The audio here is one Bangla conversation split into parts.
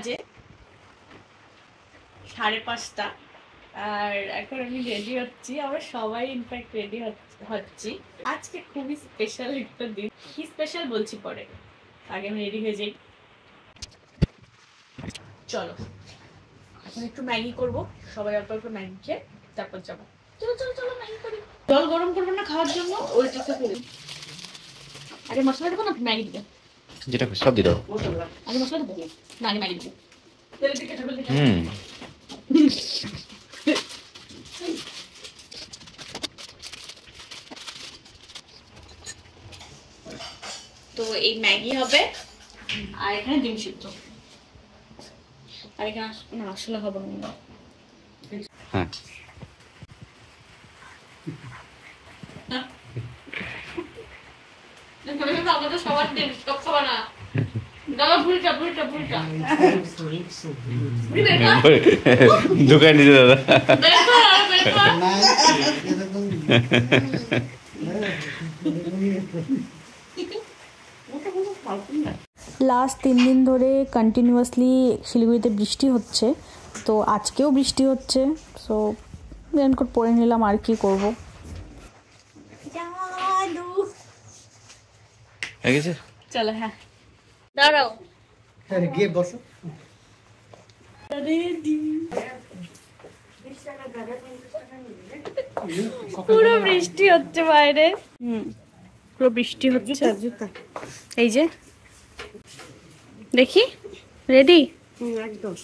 বাজে 5:30 আর এখন আমি রেডি হচ্ছি। আমরা সবাই ইনফ্যাক্ট রেডি হচ্ছি। আজকে খুবই স্পেশাল একটা দিন। কি স্পেশাল বলছি পরে, আগে আমি রেডি হয়ে যাই। চলো এখন একটু ম্যাগি করবো, সবাই অল্প অল্প ম্যাগি খেয়ে তারপর যাবো। চলো চলো চলো ম্যাগি করি। জল গরম করবো না খাওয়ার জন্য, ওইটা তো করি। আগে মশলা দেবো না ম্যাগি দিবে, যেটা সব দিয়ে দাও। আগে মশলা দেবো না আগে ম্যাগি দিবে। তো এই ম্যাগি হবে আর এখানে ডিম সিদ্ধ। আর এখানে না আসলে হবে না। হ্যাঁ আমাদের সবার ডিম সব খাবার না। দাদা ভুলটা ভুলটা ভুলটা দোকান দিতে দাদা। লাস্ট 3 দিন ধরে কন্টিনিউয়াসলি শিলিগুড়িতে বৃষ্টি হচ্ছে, তো আজকেও বৃষ্টি হচ্ছে। সো রেনকোট পরে নিলাম, আর কি করবো। চলো হ্যাঁ দাঁড়াও গিয়ে বসো। পুরো বৃষ্টি হচ্ছে বাইরে। পুরো বৃষ্টি হচ্ছে। এই যে দেখি রেডি একদম।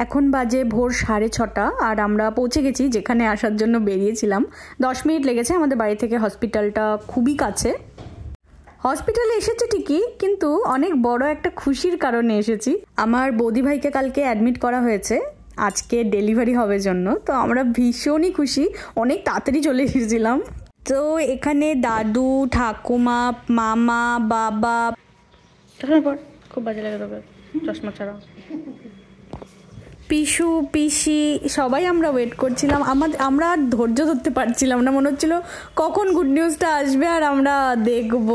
এখন বাজে ভোর 6:30 আর আমরা পৌঁছে গেছি যেখানে আসার জন্য বেরিয়েছিলাম। 10 মিনিট লেগেছে। আমাদের বাড়ি থেকে হসপিটালটা খুবই কাছে। হসপিটালে এসেছে ঠিকই, কিন্তু অনেক বড় একটা খুশির কারণে এসেছি। আমার বৌদি ভাইকে কালকে অ্যাডমিট করা হয়েছে, আজকে ডেলিভারি হবে জন্য। তো আমরা ভীষণই খুশি, অনেক তাড়াতাড়ি চলে এসেছিলাম। তো এখানে দাদু, ঠাকুমা, মামা, বাবা, খুব বাজে লাগে তবে চশমা ছাড়া, পিসু, পিসি সবাই আমরা ওয়েট করছিলাম। আমরা ধৈর্য ধরতে পারছিলাম না, মনে হচ্ছিল কখন গুড নিউজটা আসবে আর আমরা দেখব।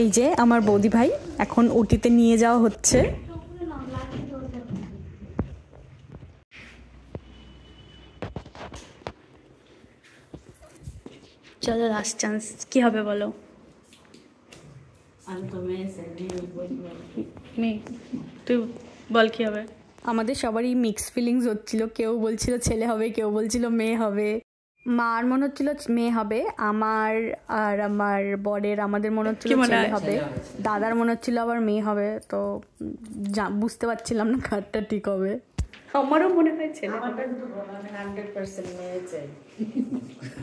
এই যে আমার বৌদি ভাই এখন ওটিতে নিয়ে যাওয়া হচ্ছে। চলো লাস্ট চান্স, কি হবে বলো? তুই বল কি হবে। আমাদের সবারই মিক্স ফিলিংস হচ্ছিল। কেউ বলছিল ছেলে হবে, কেউ বলছিল মেয়ে হবে। মার মনে হচ্ছিল মেয়ে হবে, আমার আর আমার বরের আমাদের মনে হচ্ছিল ছেলে হবে, দাদার মনে হচ্ছিল আবার মেয়ে হবে। তো বুঝতে পারছিলাম না কারটা ঠিক হবে। আমারও মনে হয় ছেলে।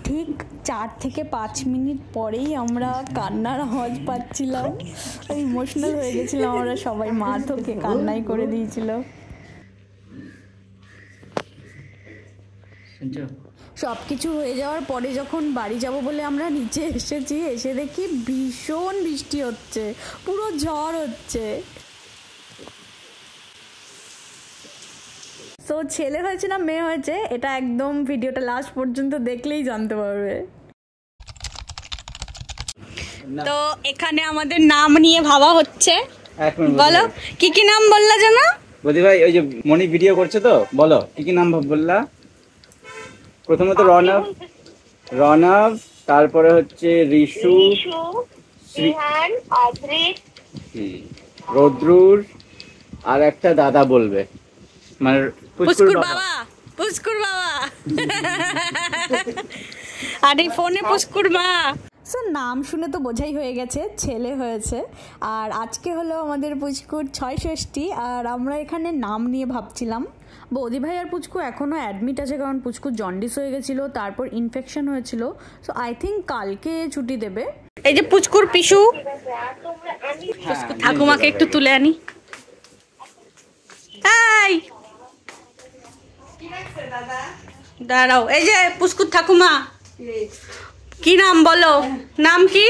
ঠিক 4 থেকে 5 মিনিট পরেই আমরা কান্নার আওয়াজ পাচ্ছিলাম। ইমোশনাল হয়ে গেছিলাম আমরা সবাই। মা তোকে কান্নাই করে দিয়েছিল। সবকিছু হয়ে যাওয়ার পরে যখন বাড়ি যাব বলে আমরা নিচে এসেছি, এসে দেখি ভীষণ বৃষ্টি হচ্ছে, পুরো ঝড় হচ্ছে। তো ছেলে হয়েছে না মেয়ে হয়েছে এটা একদম ভিডিওটা লাস্ট পর্যন্ত দেখলেই জানতে পারবে। তো এখানে আমাদের নাম নিয়ে ভাবা হচ্ছে। বলো কি কি নাম বললা যেন? বৌদি ভাই ওই যে মনি ভিডিও করছে, তো বলো কি কি নাম বললা? প্রথমত রনব, তারপরে হচ্ছে রিশু, শ্রীহান, অদ্রিত, রদ্রুর, আর একটা দাদা বলবে, মানে পুষ্কুর বাবা। পুষ্কুর বাবা আর এই ফোনে পুষ্কুর মা। সো নাম শুনে তো বোঝাই হয়ে গেছে ছেলে হয়েছে। আর আজকে হলো আমাদের পুচকুর 6 ষষ্ঠী, আর আমরা এখানে নাম নিয়ে ভাবছিলাম। বৌদি ভাই আর পুচকু এখনও অ্যাডমিট আছে, কারণ পুচকু জন্ডিস হয়ে গেছিলো, তারপর ইনফেকশন হয়েছিল। সো আই থিঙ্ক কালকে ছুটি দেবে। এই যে পুচকুর পিসু, ঠাকুমাকে একটু তুলে আনি। দাঁড়াও, এই যে পুচকুর ঠাকুমা, কি নাম বলো? নাম কি?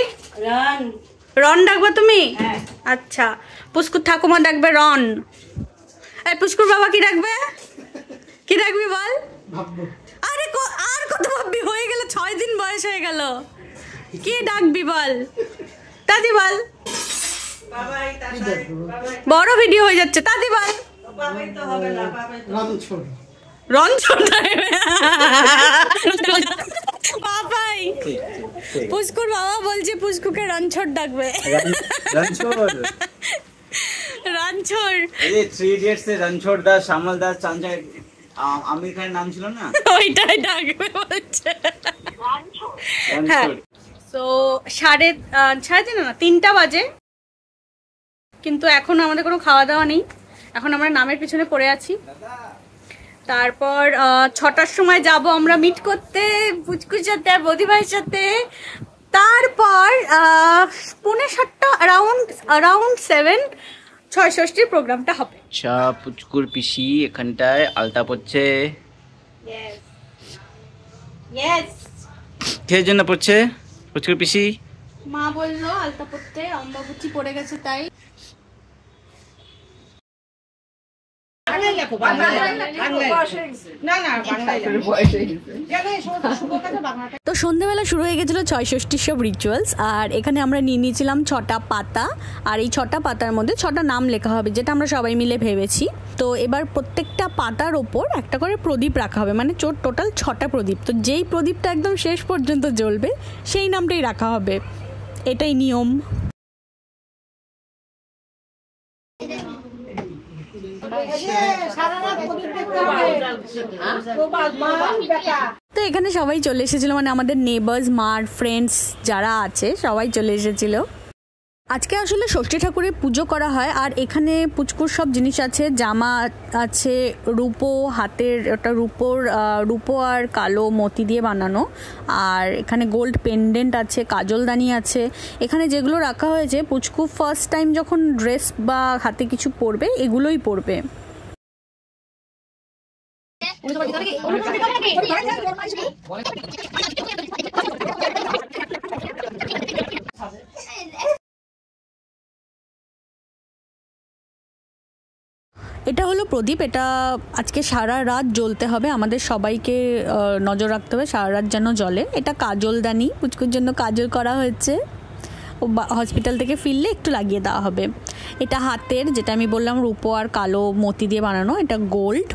রন। রন ডাকবে তুমি? আচ্ছা, পুচকুর ঠাকুমা ডাকবে রন। এই পুচকুর বাবা কি ডাকবে? কি ডাকবি বল? আরে আর কত ভাববি, হয়ে গেল 6 দিন বয়স হয়ে গেল। কি ডাকবি বল? দাদি বল। বড় ভিডিও হয়ে যাচ্ছে তাতে বল বাবাই পুষ্কুর বাবা বলছে পুষ্কুকে রণছড় ডাকবে। রণছড় এই যে 3 ইডিয়টস এ রণছড় দাস, শ্যামল দাস, চাঞ্চা, আমির খানের নাম ছিল না, ওইটাই ডাকবে বলছে। হ্যাঁ, রণছড়। তো সাড়ে 3টা বাজে, কিন্তু এখন আমাদের কোনো খাওয়া দাওয়া নেই, এখন আমরা নামের পিছনে পড়ে আছি। তারপর 6টার সময় যাব আমরা মিট করতে পুচকুর সাথে আর বৌদিভাইয়ের সাথে। তারপর 6:45 অ্যারাউন্ড 7 ৬ষষ্ঠীর প্রোগ্রামটা হবে। আচ্ছা, পুচকুর পিসি এখানটায় আলতা পড়ছে। কে জন্য পড়ছে পুচকুর পিসি? মা বললো আলতা পড়তে, অম্বাবুচি পড়ে গেছে তাই। তো সন্ধ্যেবেলা শুরু হয়ে গেছিলো ৬ষষ্ঠীর সব রিচুয়ালস, আর এখানে আমরা নিয়ে নিয়েছিলাম 6টা পাতা, আর এই 6টা পাতার মধ্যে 6টা নাম লেখা হবে, যেটা আমরা সবাই মিলে ভেবেছি। তো এবার প্রত্যেকটা পাতার ওপর একটা করে প্রদীপ রাখা হবে, মানে টোটাল 6টা প্রদীপ। তো যেই প্রদীপটা একদম শেষ পর্যন্ত জ্বলবে সেই নামটাই রাখা হবে, এটাই নিয়ম। তো এখানে সবাই চলে এসেছিল, মানে আমাদের নেবার্স, মার ফ্রেন্ডস যারা আছে সবাই চলে এসেছিল। আজকে আসলে ষষ্ঠী ঠাকুরের পুজো করা হয়, আর এখানে পুচকুর সব জিনিস আছে, জামা আছে, রূপো, হাতের ওটা রূপো আর কালো মতি দিয়ে বানানো, আর এখানে গোল্ড পেন্ডেন্ট আছে, কাজলদানি আছে। এখানে যেগুলো রাখা হয়েছে, পুচকু ফার্স্ট টাইম যখন ড্রেস বা হাতে কিছু পরবে এগুলোই পরবে। এটা হলো প্রদীপ, এটা আজকে সারা রাত জ্বলতে হবে, আমাদের সবাইকে নজর রাখতে হবে সারা রাত যেন জ্বলে। এটা কাজলদানি, পুচকুর জন্য কাজল করা হয়েছে, ও হসপিটাল থেকে ফিরলে একটু লাগিয়ে দেওয়া হবে। এটা হাতের, যেটা আমি বললাম রূপো আর কালো মতি দিয়ে বানানো, এটা গোল্ড।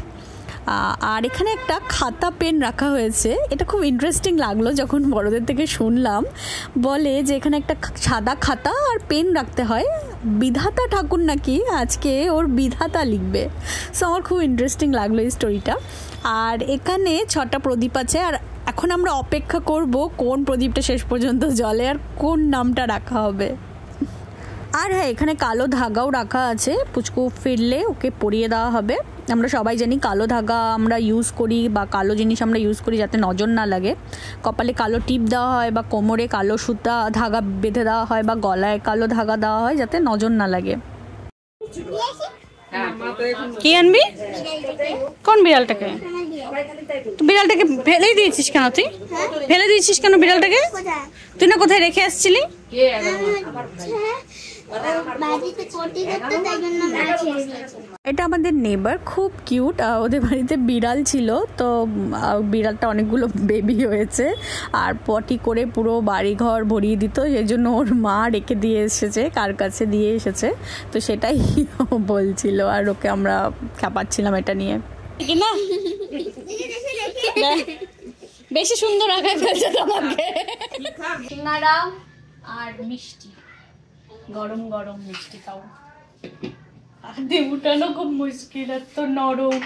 আর এখানে একটা খাতা পেন রাখা হয়েছে, এটা খুব ইন্টারেস্টিং লাগলো যখন বড়দের থেকে শুনলাম। বলে যে এখানে একটা সাদা খাতা আর পেন রাখতে হয়, বিধাতা ঠাকুর নাকি আজকে ওর বিধাতা লিখবে। সো আমার খুব ইন্টারেস্টিং লাগলো এই স্টোরিটা। আর এখানে 6টা প্রদীপ আছে, আর এখন আমরা অপেক্ষা করব কোন প্রদীপটা শেষ পর্যন্ত জ্বলে আর কোন নামটা রাখা হবে। আর হ্যাঁ, এখানে কালো ধাগাও রাখা আছে, পুচকু ফিরলে ওকে পরিয়ে দেওয়া হবে। আমরা সবাই জানি কালো ধাগা আমরা ইউজ করি, বা কালো জিনিস আমরা ইউজ করি যাতে নজর না লাগে। কপালে কালো টিপ দেওয়া হয়, বা কোমরে কালো সুতা ধাগা বেঁধে দেওয়া হয়, বা গলায় কালো ধাগা দেওয়া হয় যাতে নজর না লাগে। কি আনবি? কোন বিড়ালটাকে? বিড়ালটাকে ফেলেই দিয়েছিস কেন? তুই ফেলে দিয়েছিস কেন বিড়ালটাকে? তুই না কোথায় রেখে আসছিলি? এটা আমাদের নেবার, খুব কিউট। ওদের বাড়িতে বিড়াল ছিল, তো বিড়ালটা অনেকগুলো বেবি হয়েছে, আর পটি করে পুরো বাড়িঘর ভরিয়ে দিত, সেই জন্য ওর মা রেখে দিয়ে এসেছে, কার কাছে দিয়ে এসেছে, তো সেটাই বলছিল, আর ওকে আমরা খেপাচ্ছিলাম এটা নিয়ে। না বেশি সুন্দর আঁকায় ফেলছে তোমাকে। সিঙ্গারা আর মিষ্টি, গরম গরম মিষ্টি খাও। আদে উঠানো খুব মুশকিল, এত নরম।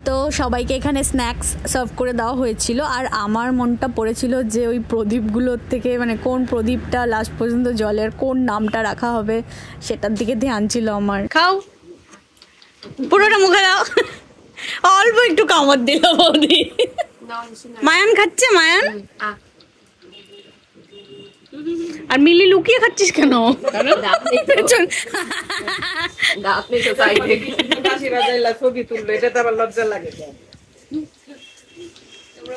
তো সবাইকে এখানে স্ন্যাক্স সার্ভ করে দেওয়া হয়েছিল, আর আমার মনটা পড়েছিল যে ওই প্রদীপগুলোর থেকে, মানে কোন প্রদীপটা লাস্ট পর্যন্ত জলের কোন নামটা রাখা হবে সেটার দিকে ধ্যান ছিল আমার। খাও, পুরোটা মুখে দাও, অল্প একটু কামড় দিল বৌদি। মায়ান খাচ্ছে, মায়ান। আর মিলি লুকিয়ে খাচ্ছিস কেন?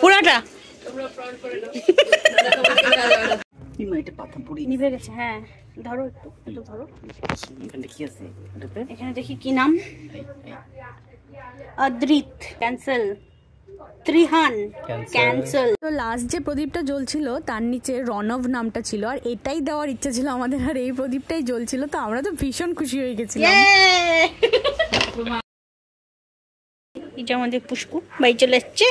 পুরাটা নিভে গেছে। হ্যাঁ ধরো, একটু ধরো। এখানে দেখি কি নাম। অদ্রিত ক্যান্সেল, ত্রিহান Cancel. ক্যান্সেল। তো লাস্ট যে প্রদীপটা জ্বলছিল তার নিচে রণব নামটা ছিল, আর এটাই দেওয়ার ইচ্ছা ছিল আমাদের, আর এই প্রদীপটাই জ্বলছিল। তো আমরা তো ভীষণ খুশি হয়ে গেছিলাম। এটা আমাদের পুষ্কু বাড়ি চলে এসছে।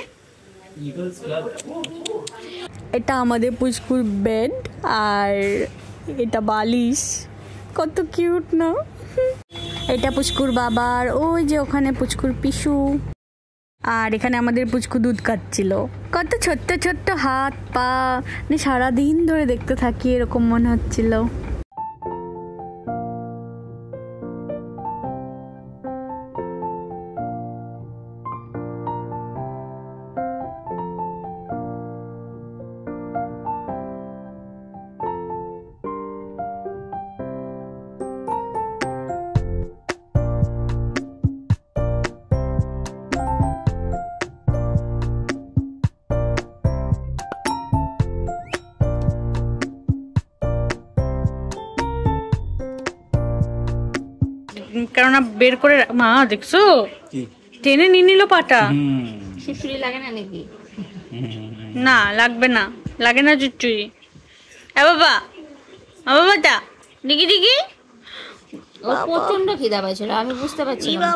এটা আমাদের পুষ্কুর বেড, আর এটা বালিশ, কত কিউট না। এটা পুষ্কুর বাবার, ওই যে ওখানে পুষ্কুর পিসু, আর এখানে আমাদের পুচকু দুধ খাচ্ছিল। কত ছোট্ট ছোট্ট হাত পা, মানে সারাদিন ধরে দেখতে থাকি এরকম মনে হচ্ছিল। কেননা বের করে মা দেখছো টেনে নিয়ে নিল পাটা। শুশুরি লাগে না নাকি? না লাগবে না, লাগে না চুচুই। এ বাবা, ও বাবাটা ডিগি ডিগি, ও প্রচন্ড খিদা পাইছিল, আমি বুঝতে পারছি না,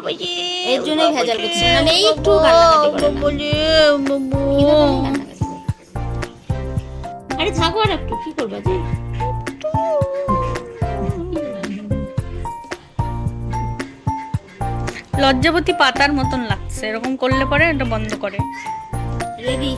এর জন্যই ভেজাল করছি না, নেই একটু কান্নাকাটি করে না। আরে থাকো আর একটু, কি করবা যে? লজ্জাবতী পাতার মতন লাগছে, এরকম করলে পরে এটা বন্ধ করে। রেডি।